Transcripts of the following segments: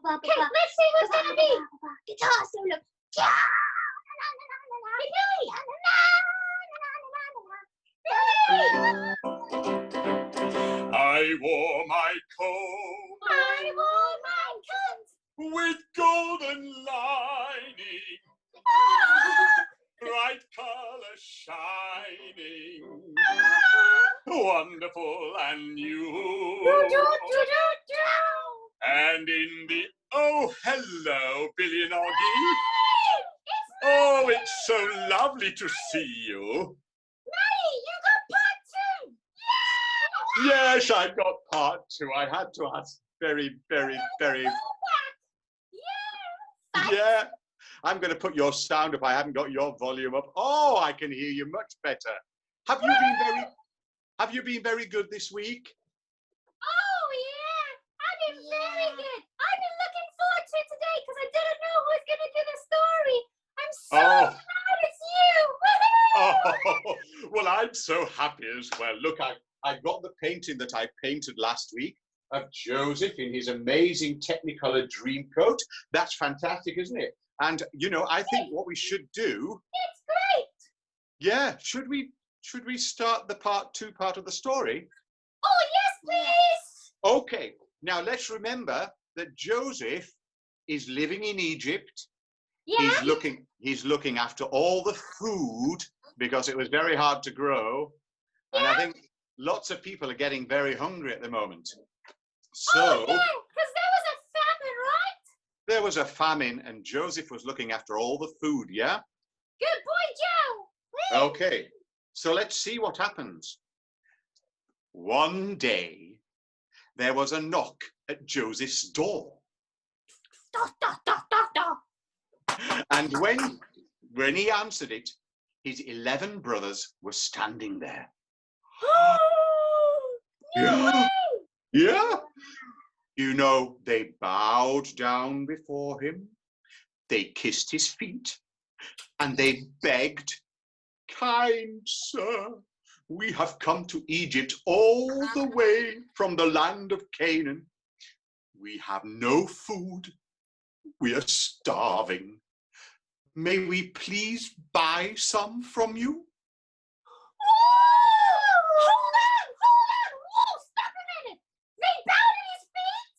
Okay, let's see who's gonna be. Guitar solo. I wore my coat. I wore my coat with golden lining, bright colors shining, wonderful and new. And in the hello, Billy and Oggi. Oh, it's so lovely to see you. Matty, you got part 2. Yes, I got part 2. I had to ask very. Yeah. I'm going to put your sound up. I haven't got your volume up. Oh, I can hear you much better. Have you been very good this week? Oh yeah, I've been very good. I've been looking forward to today because I didn't know who was going to do the story. I'm so glad it's you. Oh, well, I'm so happy as well. Look, I got the painting that I painted last week of Joseph in his amazing Technicolor dream coat. That's fantastic, isn't it? And, you know, I think what we should do... It's great. Yeah, should we start the part 2 part of the story? Oh, yes, please. Okay, now let's remember that Joseph is living in Egypt. Yeah. He's looking after all the food because it was very hard to grow. And I think lots of people are getting very hungry at the moment. So, oh, yeah, because there was a famine, right? There was a famine and Joseph was looking after all the food, yeah? Good boy, Joe. Okay, so let's see what happens. One day, there was a knock at Joseph's door. And when he answered it, his 11 brothers were standing there. Yeah. You know, they bowed down before him, they kissed his feet, and they begged, "Kind sir, we have come to Egypt all the way from the land of Canaan. We have no food. We are starving. May we please buy some from you?" Hold on. Whoa, stop a minute. They bowed at his feet?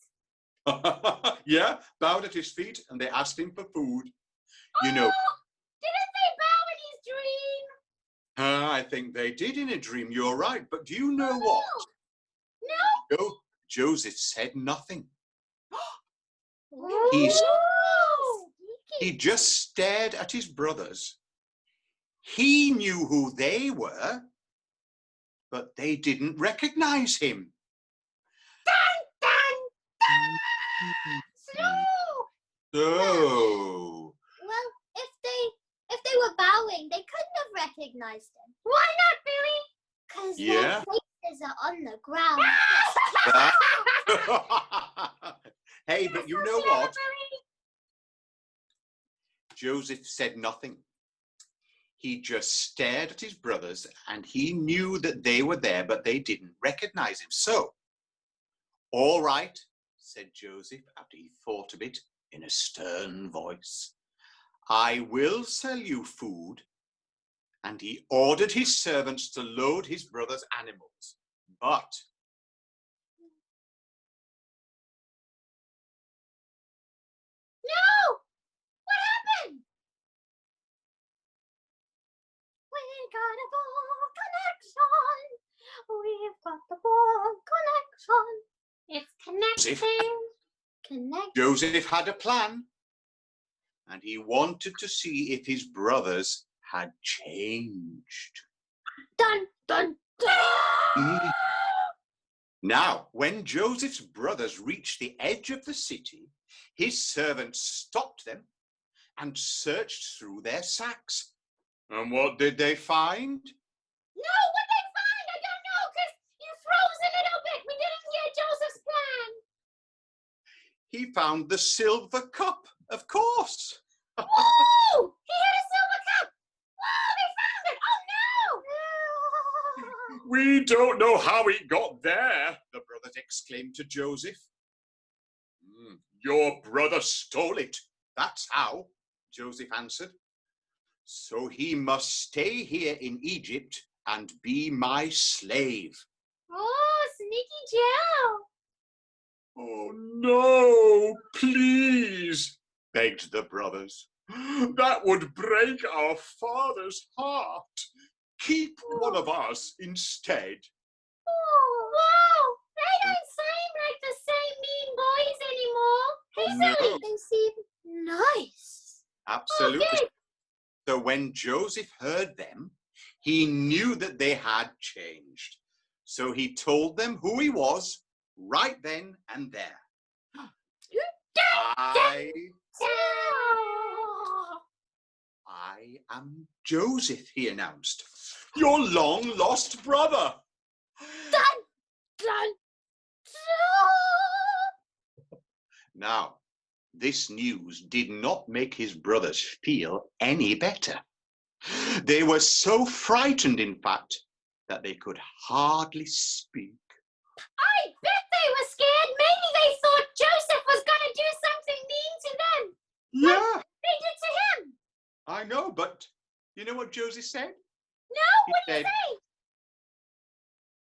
Yeah, bowed at his feet and they asked him for food. You know. Didn't they bow in his dream? I think they did in a dream, you're right. But do you know what? No. Joseph said nothing. He just stared at his brothers. He knew who they were, but they didn't recognize him. So. Well, if they were bowing, they couldn't have recognized him. Why not, Billy? Because their faces are on the ground. Hey, but you know what? Joseph said nothing. He just stared at his brothers and he knew that they were there, but they didn't recognize him. So, all right, said Joseph after he thought a bit in a stern voice. I will sell you food. And he ordered his servants to load his brother's animals. But no! What happened? We got a ball connection. We've got the ball connection. It's connecting. Joseph had a plan. And he wanted to see if his brothers had changed. Dun, dun, dun! Now, when Joseph's brothers reached the edge of the city, his servants stopped them and searched through their sacks. And what did they find? No, what they find? I don't know, because you froze a little bit. We didn't hear Joseph's plan. He found the silver cup, of course. Whoa! He had a silver cup! Whoa, they found it! Oh, no! We We don't know how it got there, the brothers exclaimed to Joseph. Your brother stole it. That's how, Joseph answered. So he must stay here in Egypt and be my slave. Oh, Sneaky Joe. Oh, no, please, begged the brothers. That would break our father's heart. Keep one of us instead. Oh, wow. They don't seem like the same mean boys anymore. They seem nice. Absolutely. Oh, good. So when Joseph heard them, he knew that they had changed. So he told them who he was right then and there. I am Joseph, he announced. Your long-lost brother. Dun, dun, dun. Now, this news did not make his brothers feel any better. They were so frightened, in fact, that they could hardly speak. I bet they were scared. Maybe they thought Joseph was going to do something mean to them. Yeah. Like they did to him. I know, but you know what Joseph said? No, He what did said, he say?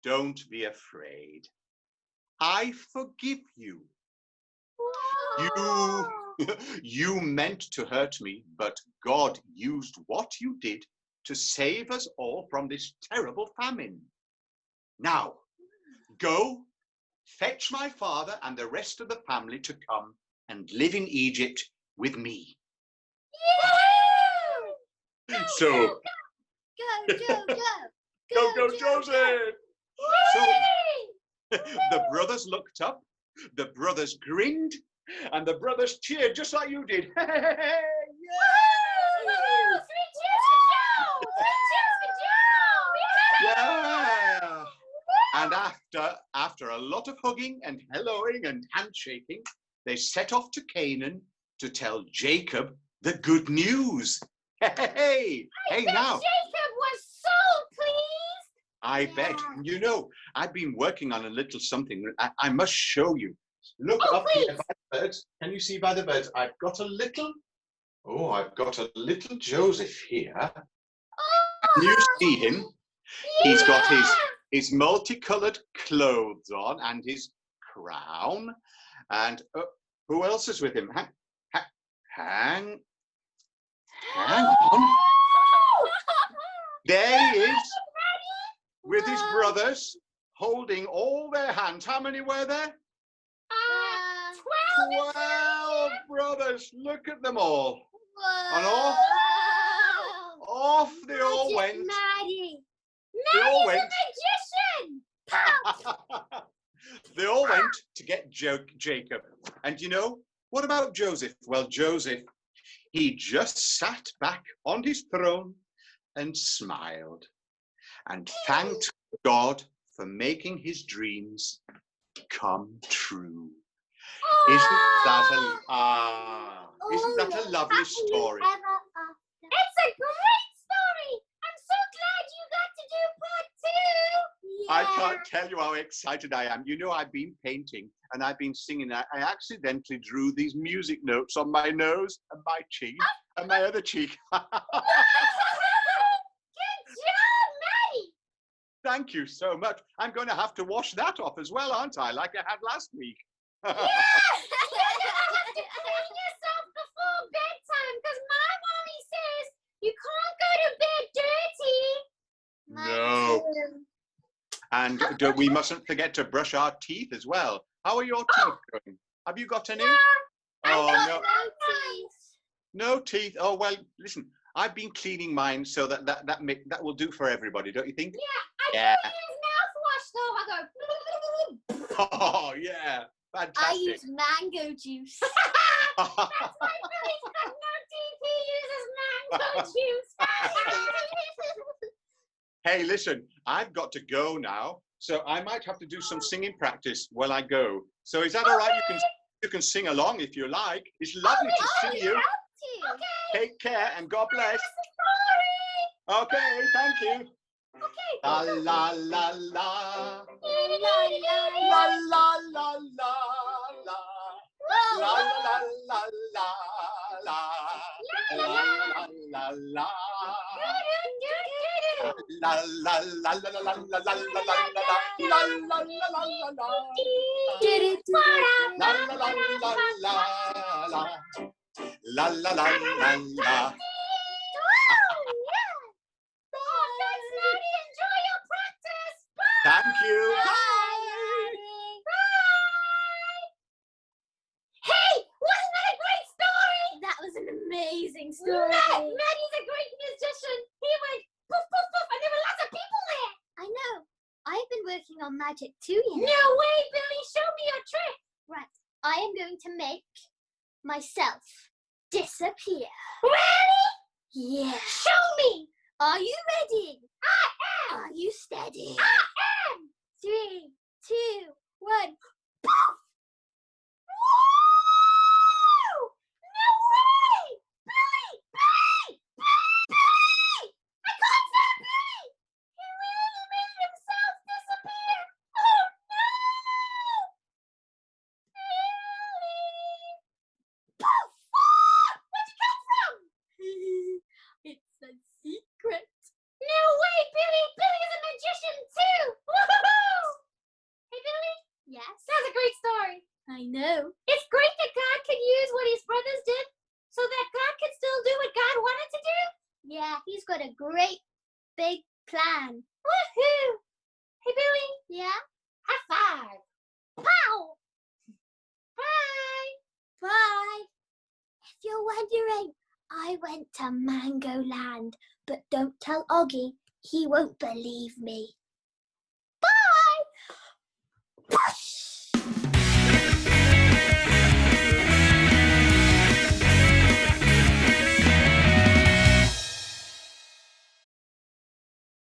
Don't be afraid. I forgive you. Whoa. You meant to hurt me, but God used what you did to save us all from this terrible famine. Now, go, fetch my father and the rest of the family to come and live in Egypt with me. Yeah! So, Go, Joseph! So, Whee! the brothers looked up, the brothers grinned, and the brothers cheered just like you did. Woo! 3 cheers for Joe! 3 cheers for Joe! Yeah! And after a lot of hugging and helloing and handshaking, they set off to Canaan to tell Jacob the good news. Hey, now. Jacob was so pleased. I bet. You know, I've been working on a little something. I must show you. Look up here by the birds. Can you see by the birds? I've got a little Joseph here. Oh, Can you see him? Yeah. He's got his multicolored clothes on and his crown. And who else is with him? Hang on. There he is with his brothers holding all their hands. How many were there? 12 brothers. Look at them all. Whoa. And off they all went. Matty's a magician. They all went to get Jacob. And you know, what about Joseph? Well, Joseph, he just sat back on his throne and smiled and thanked God for making his dreams come true. Isn't that a lovely story? It's a great story. I'm so glad you got to do part 2. I can't tell you how excited I am. You know, I've been painting and I've been singing. I accidentally drew these music notes on my nose and my cheek and my other cheek. Good job, Matty. Thank you so much. I'm going to have to wash that off as well, aren't I? Like I had last week. Yeah. You're going to have to clean yourself before bedtime because my mommy says you can't go to bed dirty. No. And we mustn't forget to brush our teeth as well. How are your teeth going? Have you got any? Oh, no. No teeth. Oh, well, listen, I've been cleaning mine so that will do for everybody, don't you think? Yeah, I use mouthwash though. I go. Oh, yeah. Fantastic. I use mango juice. That's why Billy's got no teeth. He uses mango juice. Hey, listen, I've got to go now, so I might have to do some singing practice while I go. So is that all right? You can sing along if you like. It's lovely to see you. Okay. Take care and God bless. Okay, thank you. Okay. La la la la. La la La la la la la. La la la la la. La la la la. La la la la la la la la la la la la la la la. La la la la la la. La la la la la. Oh, thanks, Matty. Enjoy your practice. Bye. Thank you. Bye. Hey, wasn't that a great story? That was an amazing story. Matty's a great musician. He went poof, poof, poof, and there were lots of people there. I know. I've been working on magic too, you know. No way, Billy. Show me your trick. Right. I am going to make myself disappear. Ready? Yeah. Show me. Are you ready? I am. Are you steady? I am. 3, 2, 1. Poof. Woo! No way! Billy! Billy! Billy! I can't find Billy! He really made himself disappear! Oh no! Billy! Poof! Ah! Where'd you come from? It's a secret. No way, Billy! Billy's a magician too! Woohoo! Hey, Billy? Yes. That's a great story. I know. It's great that God could use what his brothers did so that God could still do what God wanted to do. Yeah, he's got a great big plan. Woohoo! Hey, Billy, Yeah? high five. Pow! Bye! Bye. If you're wondering, I went to Mango Land, but don't tell Oggi. He won't believe me.